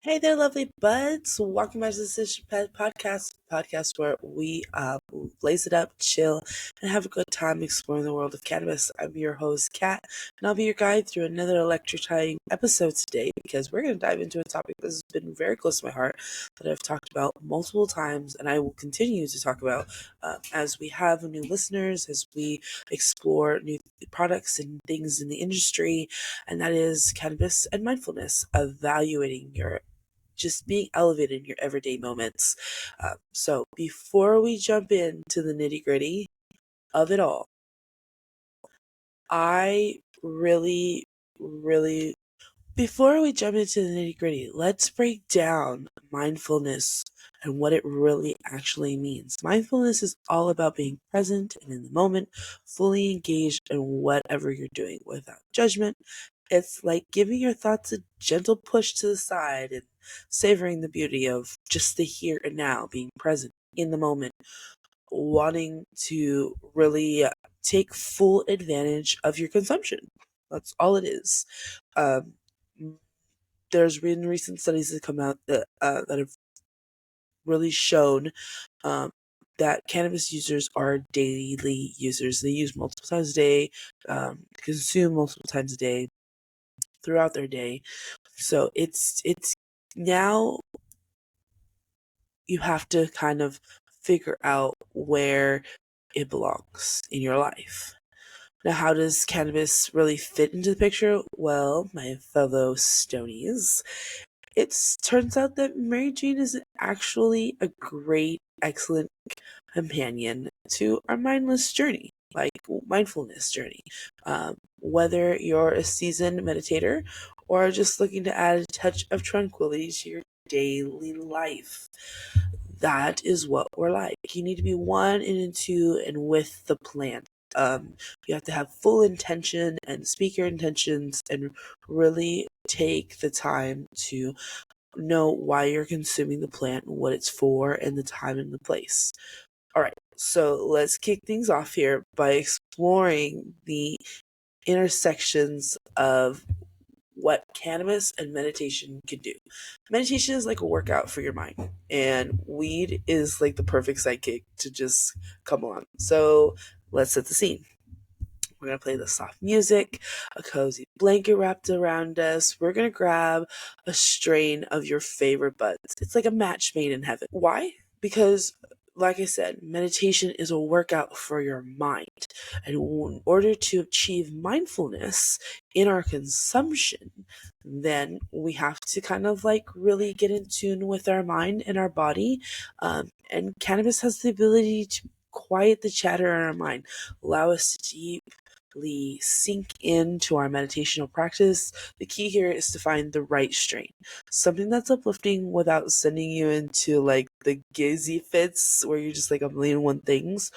Hey there, lovely buds. Welcome back to the Sesh podcast where we blaze it up, chill, and have a good time exploring the world of cannabis. I'm your host, Kat, and I'll be your guide through another electrifying episode today because we're going to dive into a topic that has been very close to my heart that I've talked about multiple times and I will continue to talk about as we have new listeners, as we explore new products and things in the industry, and that is cannabis and mindfulness, evaluating your just being elevated in your everyday moments. So before we jump into the nitty gritty of it all, I really, before we jump into the nitty gritty, let's break down mindfulness and what it really actually means. Mindfulness is all about being present and in the moment, fully engaged in whatever you're doing without judgment. It's like giving your thoughts a gentle push to the side and savoring the beauty of just the here and now, being present in the moment, wanting to really take full advantage of your consumption. That's all it is. Um, there's been recent studies that come out that have really shown um, that cannabis users are daily users. They use multiple times a day, consume multiple times a day throughout their day. So it's now you have to kind of figure out where it belongs in your life. Now, how does cannabis really fit into the picture? Well, my fellow Stonies, it turns out that Mary Jane is actually a great, excellent companion to our mindless journey, like mindfulness journey. Whether you're a seasoned meditator or just looking to add a touch of tranquility to your daily life, that is what we're like. You need to be one and in two and with the plant. You have to have full intention and speak your intentions and really take the time to know why you're consuming the plant and what it's for and the time and the place. All right, so let's kick things off here by exploring the intersections of what cannabis and meditation can do. Meditation is like a workout for your mind, and weed is like the perfect sidekick to just come on. So let's set the scene. We're going to play the soft music, a cozy blanket wrapped around us. We're going to grab a strain of your favorite buds. It's like a match made in heaven. Why? Because, like I said, meditation is a workout for your mind. And in order to achieve mindfulness in our consumption, then we have to kind of like really get in tune with our mind and our body. And cannabis has the ability to quiet the chatter in our mind, allow us to sink into our meditational practice. The key here is to find the right strain, something that's uplifting without sending you into like the gazy fits where you're just like a million and one things,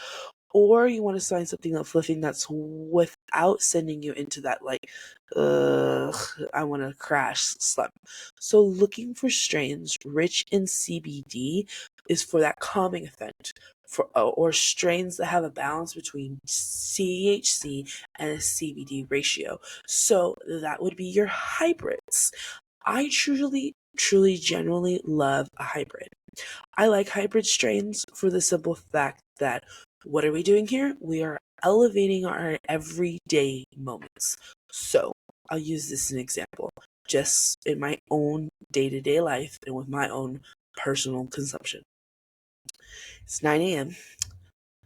or you want to find something uplifting that's without sending you into that like ugh, I want to crash slump. So looking for strains rich in CBD is for that calming effect, for or strains that have a balance between THC and a CBD ratio. So that would be your hybrids. I truly genuinely love a hybrid. I like hybrid strains for the simple fact that what are we doing here? We are elevating our everyday moments. So I'll use this as an example, just in my own day to day life and with my own personal consumption. It's 9 a.m.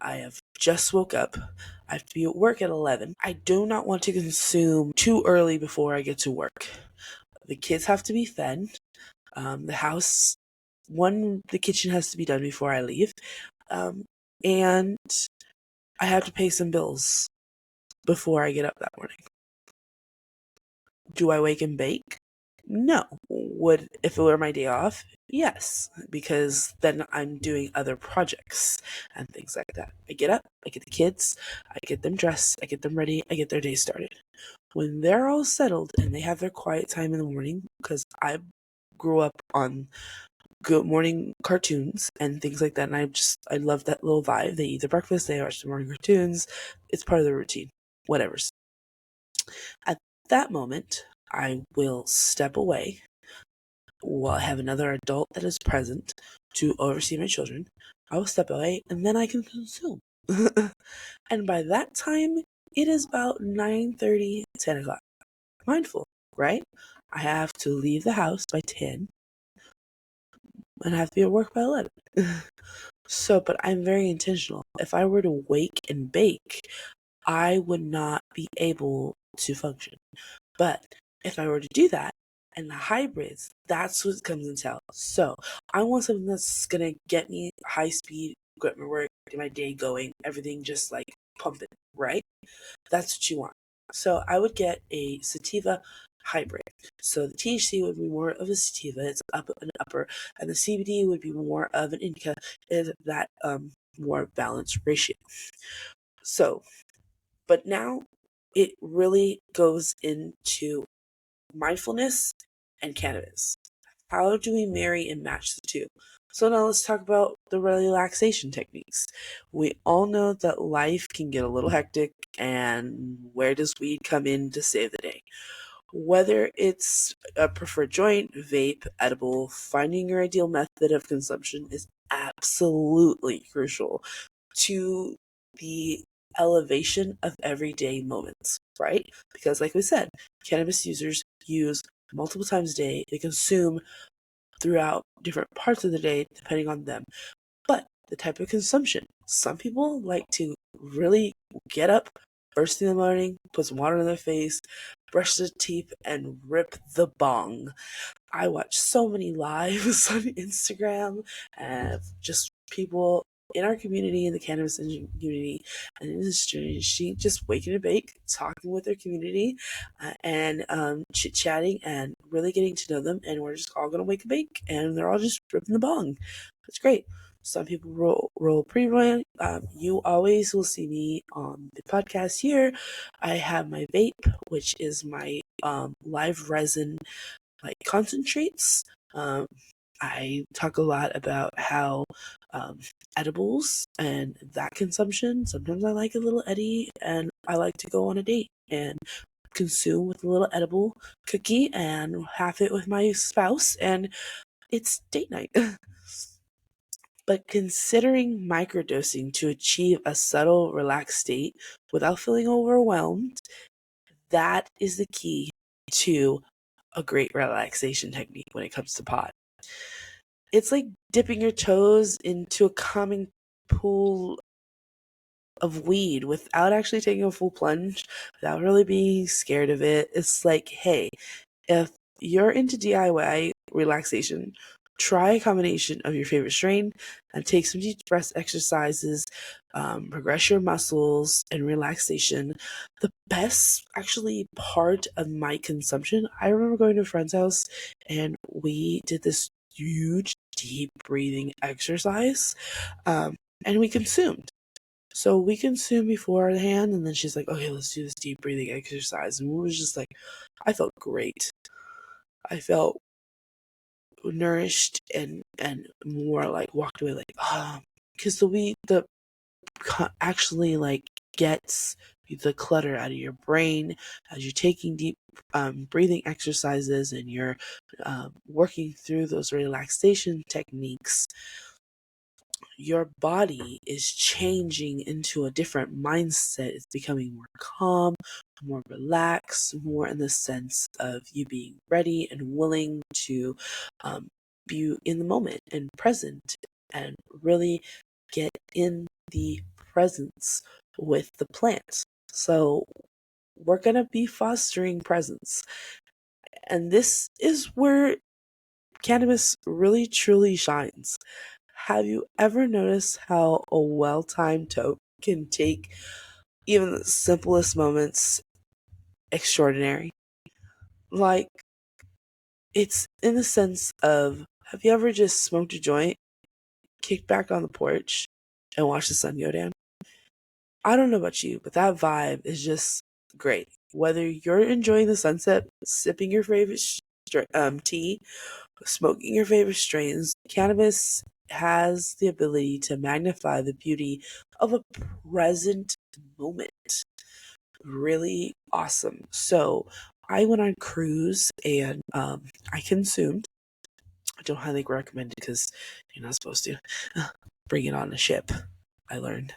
I have just woke up. I have to be at work at 11. I do not want to consume too early before I get to work. The kids have to be fed. The house, the kitchen has to be done before I leave. And I have to pay some bills before I get up that morning. Do I wake and bake? No. Would, if it were my day off? Yes, because then I'm doing other projects and things like that. I get up, I get the kids, I get them dressed, I get them ready, I get their day started. When they're all settled and they have their quiet time in the morning, because I grew up on good morning cartoons and things like that, and I love that little vibe. They eat their breakfast, they watch the morning cartoons. It's part of the routine. Whatever's. At that moment, I will step away, while I have another adult that is present to oversee my children, I will step away and then I can consume. And by that time, it is about 9:30, 10 o'clock. Mindful, right? I have to leave the house by 10 and I have to be at work by 11. So, but I'm very intentional. If I were to wake and bake, I would not be able to function. But if I were to do that, and the hybrids, that's what comes into help. So I want something that's gonna get me high speed, get my work, get my day going, everything just like pumping, right? That's what you want. So I would get a sativa hybrid. So the THC would be more of a sativa, it's up and upper, and the CBD would be more of an indica, is that more balanced ratio. So, but now it really goes into mindfulness and cannabis. How do we marry and match the two? So now let's talk about the relaxation techniques. We all know that life can get a little hectic, and where does weed come in to save the day? Whether it's a preferred joint, vape, edible, finding your ideal method of consumption is absolutely crucial to the elevation of everyday moments, right? Because, like we said, cannabis users use multiple times a day, they consume throughout different parts of the day, depending on them. But the type of consumption, some people like to really get up first thing in the morning, put some water on their face, brush their teeth, and rip the bong. I watch so many lives on Instagram and just people in our community, in the cannabis community and industry, she just waking to bake, talking with their community, and chit chatting and really getting to know them. And we're just all gonna wake and bake, and they're all just ripping the bong. It's great. Some people roll pre-roll. You always will see me on the podcast here. I have my vape, which is my live resin like concentrates. I talk a lot about how edibles and that consumption. Sometimes I like a little Eddie, and I like to go on a date and consume with a little edible cookie and have it with my spouse, and it's date night. But considering microdosing to achieve a subtle, relaxed state without feeling overwhelmed, that is the key to a great relaxation technique when it comes to pot. It's like dipping your toes into a calming pool of weed without actually taking a full plunge, without really being scared of it. It's like, hey, if you're into DIY relaxation, try a combination of your favorite strain and take some deep breath exercises, progress your muscles and relaxation. The best actually part of my consumption, I remember going to a friend's house and we did this huge deep breathing exercise, and we consumed. So we consumed beforehand, and then she's like, okay, let's do this deep breathing exercise. And we was just like, I felt great. I felt nourished and more like walked away like because the actually like gets the clutter out of your brain as you're taking deep breathing exercises and you're working through those relaxation techniques. Your body is changing into a different mindset. It's becoming more calm, more relaxed, more in the sense of you being ready and willing to be in the moment and present and really get in the presence with the plant. So we're going to be fostering presence. And this is where cannabis really truly shines. Have you ever noticed how a well timed toke can take even the simplest moments extraordinary? Like, it's in the sense of have you ever just smoked a joint, kicked back on the porch, and watched the sun go down? I don't know about you, but that vibe is just great. Whether you're enjoying the sunset, sipping your favorite tea, smoking your favorite strains, cannabis has the ability to magnify the beauty of a present moment. Really awesome. So I went on cruise and I consumed. I don't highly recommend it because you're not supposed to bring it on a ship, I learned.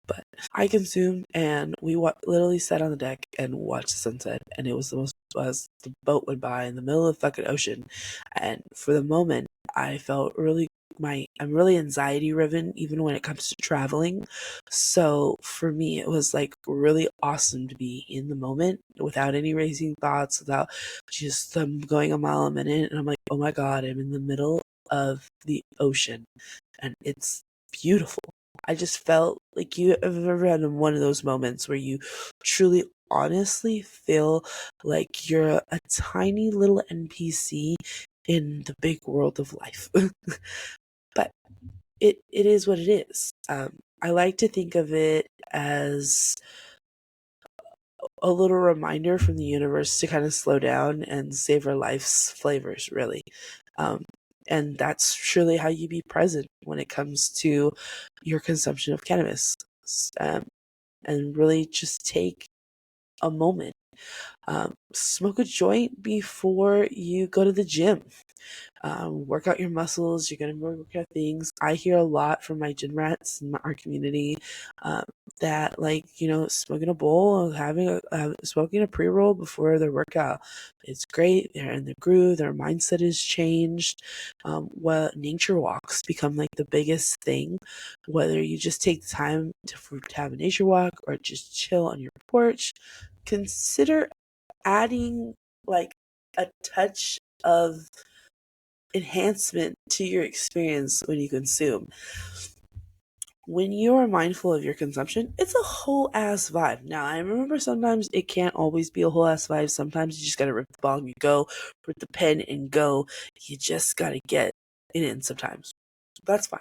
But I consumed, and we literally sat on the deck and watched the sunset, and it was the most as the boat went by in the middle of the fucking ocean. And for the moment, I felt I'm really anxiety riven even when it comes to traveling. So for me, it was like really awesome to be in the moment without any racing thoughts, without just them going a mile a minute. And I'm like, oh my God, I'm in the middle of the ocean and it's beautiful. I just felt like you have ever had one of those moments where you truly honestly feel like you're a tiny little NPC in the big world of life. But it is what it is. I like to think of it as a little reminder from the universe to kind of slow down and savor life's flavors, really. Um, and that's surely how you be present when it comes to your consumption of cannabis. Um, and really just take a moment. Smoke a joint before you go to the gym. Work out your muscles. You're gonna work out things. I hear a lot from my gym rats in our community um, that, like, smoking a bowl, smoking a pre roll before their workout. It's great. They're in the groove. Their mindset is changed. Nature walks become like the biggest thing. Whether you just take the time to have a nature walk or just chill on your porch, consider adding like a touch of enhancement to your experience when you consume. When you are mindful of your consumption, it's a whole ass vibe. Now, I remember sometimes it can't always be a whole ass vibe. Sometimes you just gotta rip the bong and go, rip the pen and go. You just gotta get it in sometimes. That's fine.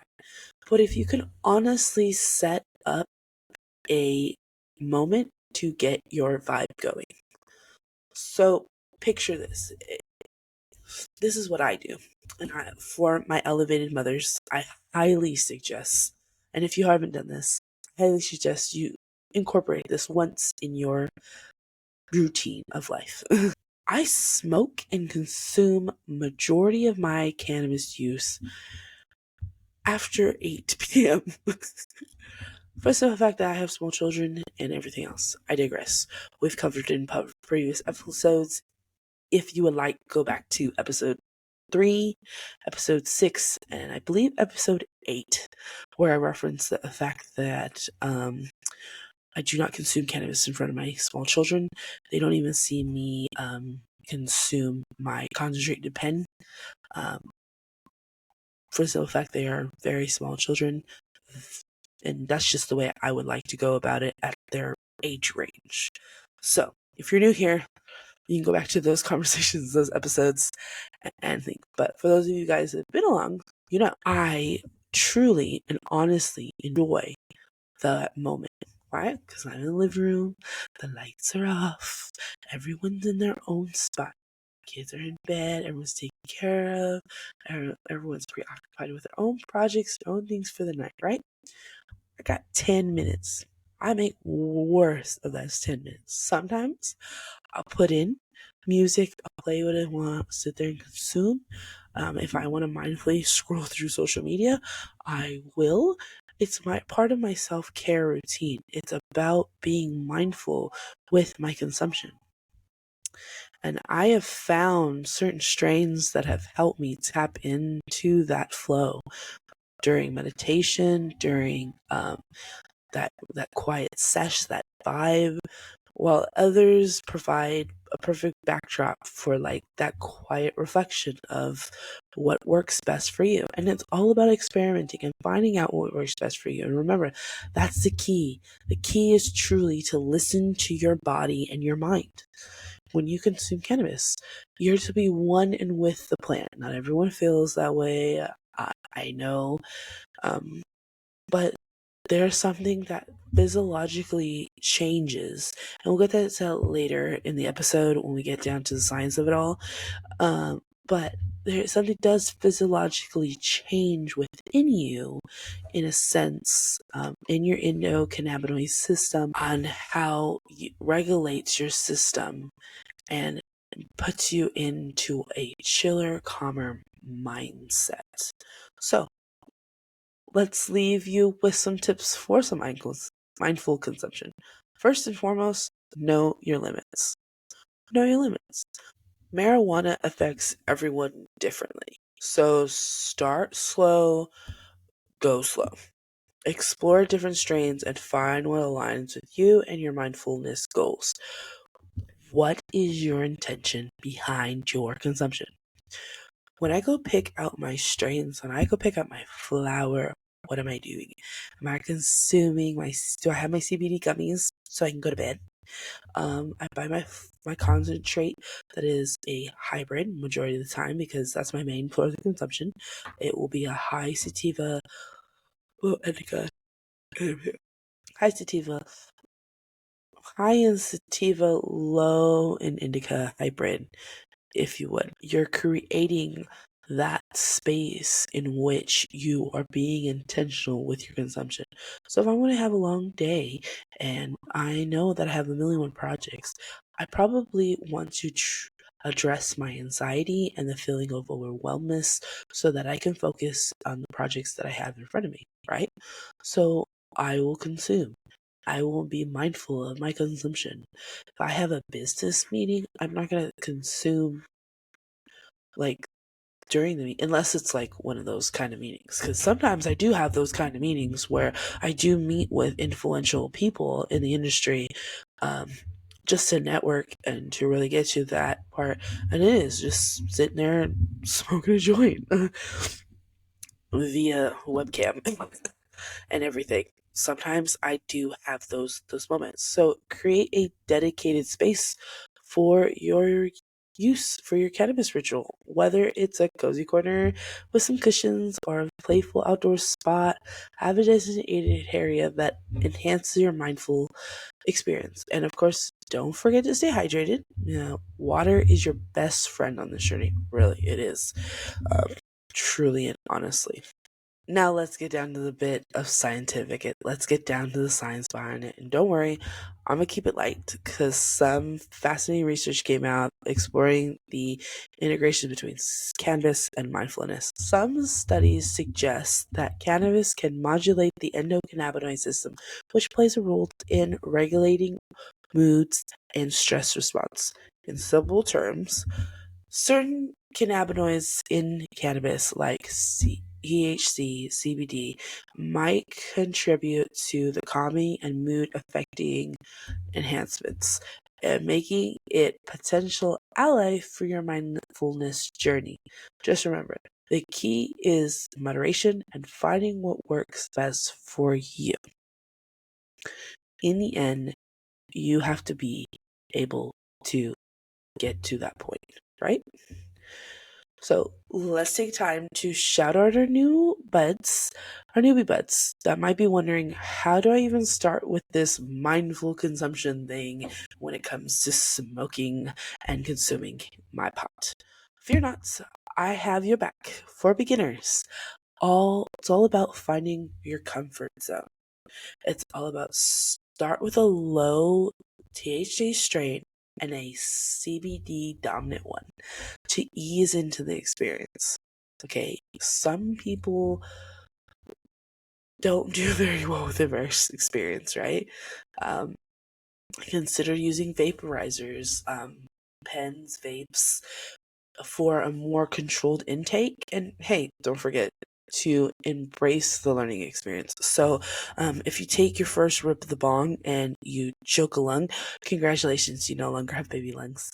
But if you can honestly set up a moment to get your vibe going. So, picture this. This is what I do. And for my elevated mothers, I highly suggest, and if you haven't done this, I highly suggest you incorporate this once in your routine of life. I smoke and consume majority of my cannabis use after 8 p.m. First of the fact that I have small children and everything else. I digress. We've covered in previous episodes. If you would like, go back to episode 3, episode 6, and I believe episode 8, where I reference the fact that I do not consume cannabis in front of my small children. They don't even see me consume my concentrated pen. For the simple fact they are very small children, and that's just the way I would like to go about it at their age range. So, if you're new here, you can go back to those conversations, those episodes, and think. But for those of you guys that have been along, I truly and honestly enjoy that moment. Why? Because I'm in the living room, the lights are off, everyone's in their own spot. Kids are in bed, everyone's taken care of, everyone's preoccupied with their own projects, their own things for the night, right? I got 10 minutes. I make worse of those 10 minutes. Sometimes I'll put in music, I'll play what I want, sit there and consume. If I want to mindfully scroll through social media, I will. It's my part of my self-care routine. It's about being mindful with my consumption. And I have found certain strains that have helped me tap into that flow during meditation, during that quiet sesh, that vibe, while others provide a perfect backdrop for like that quiet reflection of what works best for you. And it's all about experimenting and finding out what works best for you. And remember, that's the key. The key is truly to listen to your body and your mind. When you consume cannabis, you're to be one and with the plant. Not everyone feels that way. I know. But there's something that physiologically changes, and we'll get that to later in the episode when we get down to the science of it all. But there something does physiologically change within you, in a sense, in your endocannabinoid system, on how it regulates your system and puts you into a chiller, calmer mindset. So let's leave you with some tips for some mindful consumption. First and foremost, know your limits. Know your limits. Marijuana affects everyone differently. So start slow, go slow. Explore different strains and find what aligns with you and your mindfulness goals. What is your intention behind your consumption? When I go pick out my strains, when I go pick out my flower, what am I doing? Am I consuming do I have my CBD gummies so I can go to bed? I buy my concentrate that is a hybrid majority of the time because that's my main for the consumption. It will be a high sativa, indica, high sativa, high in sativa, low in indica hybrid, if you would. You're creating that space in which you are being intentional with your consumption. So if I want to have a long day and I know that I have a million one projects, I probably want to address my anxiety and the feeling of overwhelmness so that I can focus on the projects that I have in front of me, right? So I will consume. I will be mindful of my consumption. If I have a business meeting, I'm not going to consume like during the meeting, unless it's like one of those kind of meetings. Because sometimes I do have those kind of meetings where I do meet with influential people in the industry, just to network and to really get to that part. And it is just sitting there and smoking a joint via webcam and everything. Sometimes I do have those moments. So create a dedicated space for your use for your cannabis ritual, whether it's a cozy corner with some cushions or a playful outdoor spot. Have a designated area that enhances your mindful experience. And of course, don't forget to stay hydrated. You know, water is your best friend on this journey. Really, it is. Truly and honestly. Now let's get down to the bit of scientific. Let's get down to the science behind it. And don't worry, I'm gonna keep it light because some fascinating research came out exploring the integration between cannabis and mindfulness. Some studies suggest that cannabis can modulate the endocannabinoid system, which plays a role in regulating moods and stress response. In simple terms, certain cannabinoids in cannabis, like THC, CBD, might contribute to the calming and mood affecting enhancements, and making it potential ally for your mindfulness journey. Just remember, the key is moderation and finding what works best for you. In the end, you have to be able to get to that point, right? So let's take time to shout out our newbie buds that might be wondering, how do I even start with this mindful consumption thing when it comes to smoking and consuming my pot? Fear not, I have your back. For beginners, it's all about finding your comfort zone. It's all about start with a low THC strain and a CBD dominant one to ease into the experience. Okay, some people don't do very well with the first experience, right? Um, Consider using vaporizers, pens, vapes for a more controlled intake. And hey, don't forget to embrace the learning experience. So, if you take your first rip of the bong and you choke a lung, congratulations, you no longer have baby lungs.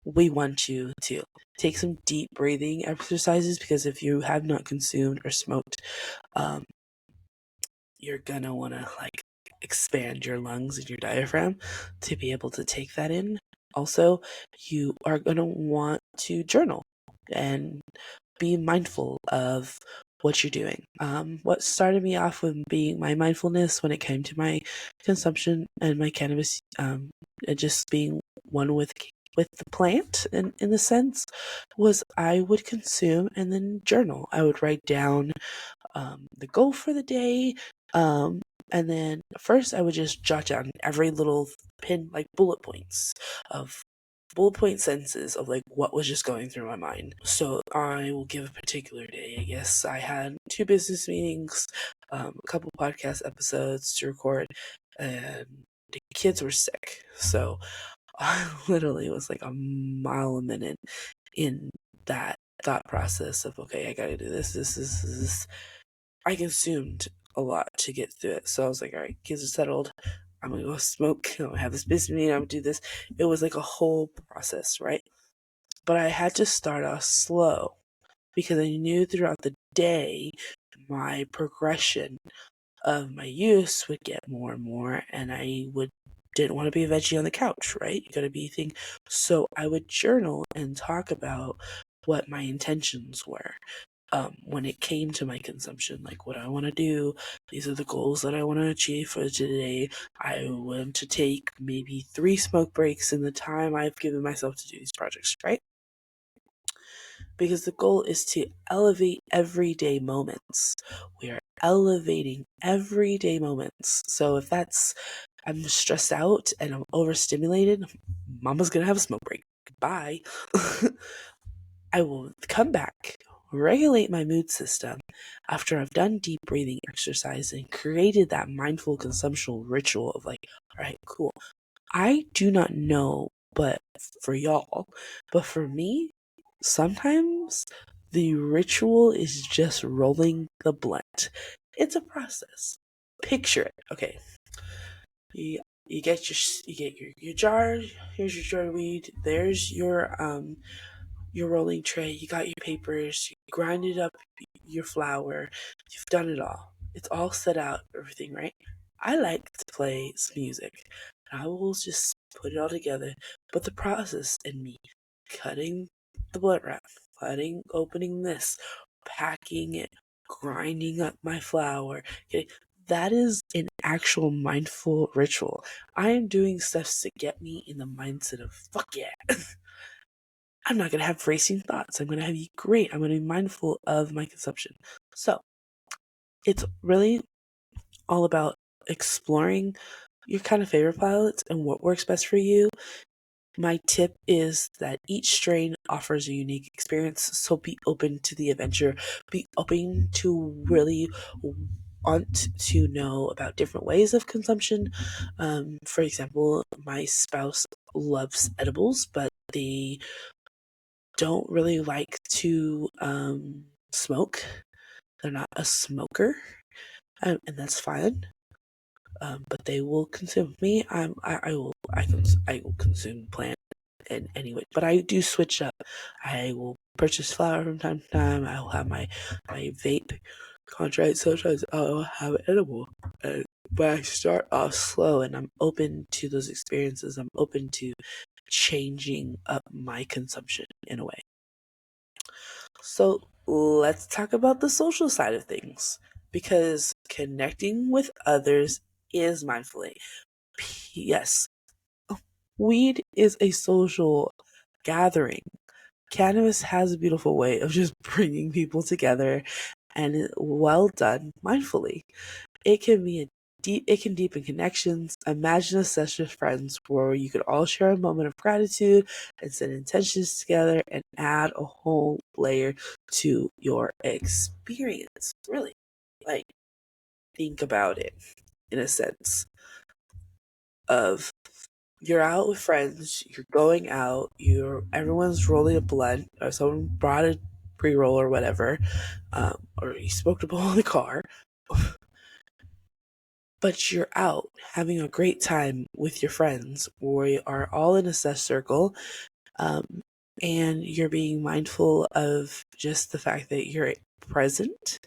We want you to take some deep breathing exercises because if you have not consumed or smoked, um, you're gonna want to like expand your lungs and your diaphragm to be able to take that in. Also, you are gonna want to journal and be mindful of what you're doing. What started me off with being my mindfulness when it came to my consumption and my cannabis, and just being one with the plant in the sense was I would consume and then journal. I would write down the goal for the day. And then first I would just jot down every little pin, like bullet points of bullet point sentences of like what was just going through my mind. So I will give a particular day. I guess I had 2 business meetings, a couple podcast episodes to record, and the kids were sick. So I literally was like a mile a minute in that thought process of, okay, I gotta do this. This. I consumed a lot to get through it. So I was like, all right, kids are settled. I'm gonna go smoke. I'm gonna have this business meeting. I'm gonna do this. It was like a whole process, right? But I had to start off slow because I knew throughout the day my progression of my use would get more and more, and I would didn't want to be a veggie on the couch, right? You gotta be eating. So I would journal and talk about what my intentions were. When it came to my consumption, like what I want to do, these are the goals that I want to achieve for today. I want to take maybe 3 smoke breaks in the time I've given myself to do these projects, right? Because the goal is to elevate everyday moments. We are elevating everyday moments. So if that's, I'm stressed out and I'm overstimulated, mama's gonna have a smoke break. Bye. I will come back, regulate my mood system after I've done deep breathing exercise and created that mindful consumption ritual of like, all right, cool. I do not know, but for y'all, but for me, sometimes the ritual is just rolling the blunt. It's a process. Picture it. Okay. You get your jar. Here's your jar of weed. There's your rolling tray, you got your papers, you grinded up your flour, you've done it all. It's all set out, everything, right? I like to play some music. I will just put it all together. But the process in me, cutting the blunt wrap, opening this, packing it, grinding up my flour, okay, that is an actual mindful ritual. I am doing stuff to get me in the mindset of fuck yeah. I'm not going to have racing thoughts. I'm going to be great. I'm going to be mindful of my consumption. So it's really all about exploring your kind of favorite palettes and what works best for you. My tip is that each strain offers a unique experience, so be open to the adventure. Be open to really want to know about different ways of consumption. For example, my spouse loves edibles, but they don't really like to smoke. They're not a smoker, and that's fine. But they will consume me. I will consume plant in any way. But I do switch up. I will purchase flour from time to time. I will have my vape contract. Sometimes I'll have edible. But I start off slow, and I'm open to those experiences. I'm open to changing up my consumption in a way. So let's talk about the social side of things, because connecting with others is mindfully. Yes, weed is a social gathering. Cannabis has a beautiful way of just bringing people together, and well done mindfully. It can be it can deepen connections. Imagine a session of friends where you could all share a moment of gratitude and set intentions together and add a whole layer to your experience. Really, like, think about it in a sense of, you're out with friends, you're going out, everyone's rolling a blunt, or someone brought a pre-roll or whatever, or you smoked a bowl in the car. But you're out having a great time with your friends, or you are all in a sesh circle, and you're being mindful of just the fact that you're present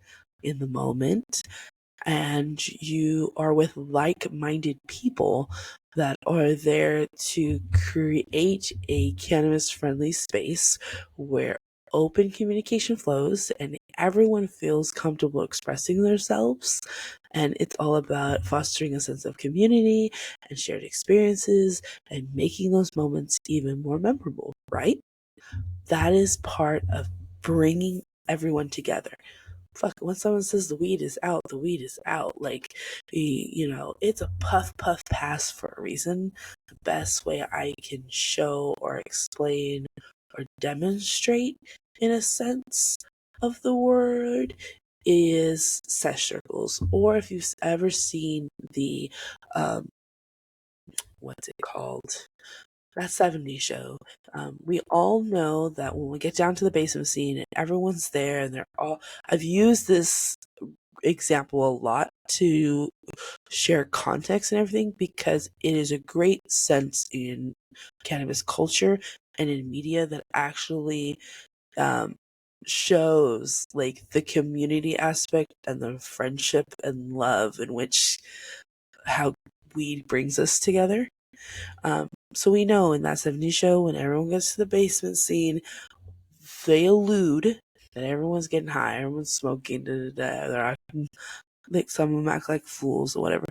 in the moment, and you are with like-minded people that are there to create a cannabis-friendly space where open communication flows and everyone feels comfortable expressing themselves. And it's all about fostering a sense of community and shared experiences and making those moments even more memorable, right? That is part of bringing everyone together. fuck, when someone says the weed is out, the weed is out. Like, it's a puff puff pass for a reason. The best way I can show or explain or demonstrate, in a sense of the word, is sesh circles. Or if you've ever seen the, what's it called? That 70s show. We all know that when we get down to the basement scene and everyone's there and I've used this example a lot to share context and everything because it is a great sense in cannabis culture and in media that actually um, shows like the community aspect and the friendship and love in which how weed brings us together. So we know in that 70s show, when everyone gets to the basement scene, they allude that everyone's getting high, everyone's smoking, they're acting like, some of them act like fools or whatever.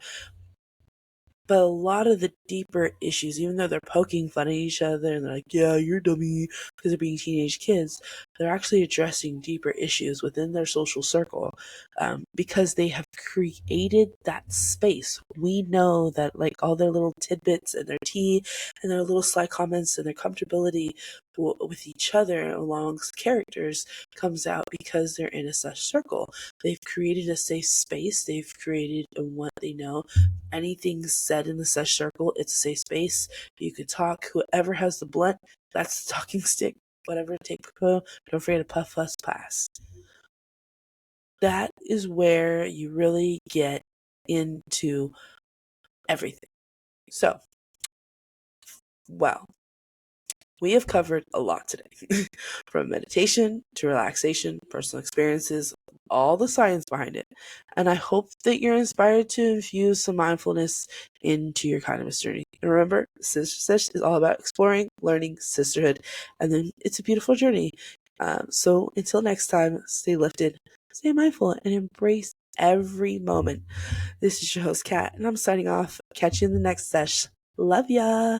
But a lot of the deeper issues, even though they're poking fun at each other and they're like, yeah, you're dummy, because they're being teenage kids, they're actually addressing deeper issues within their social circle, because they have created that space. We know that, like, all their little tidbits and their tea and their little sly comments and their comfortability with each other amongst characters comes out because they're in a such circle. They've created a safe space. They've created what they know. Anything said in the sesh circle, it's a safe space. You can talk. Whoever has the blunt, that's the talking stick. Whatever, take don't forget to puff, fuss, pass. That is where you really get into everything. So, well, we have covered a lot today, from meditation to relaxation, personal experiences, all the science behind it. And I hope that you're inspired to infuse some mindfulness into your cannabis journey. And remember, Sister Sesh is all about exploring, learning, sisterhood, and then it's a beautiful journey. So until next time, stay lifted, stay mindful, and embrace every moment. This is your host, Kat, and I'm signing off. Catch you in the next sesh. Love ya!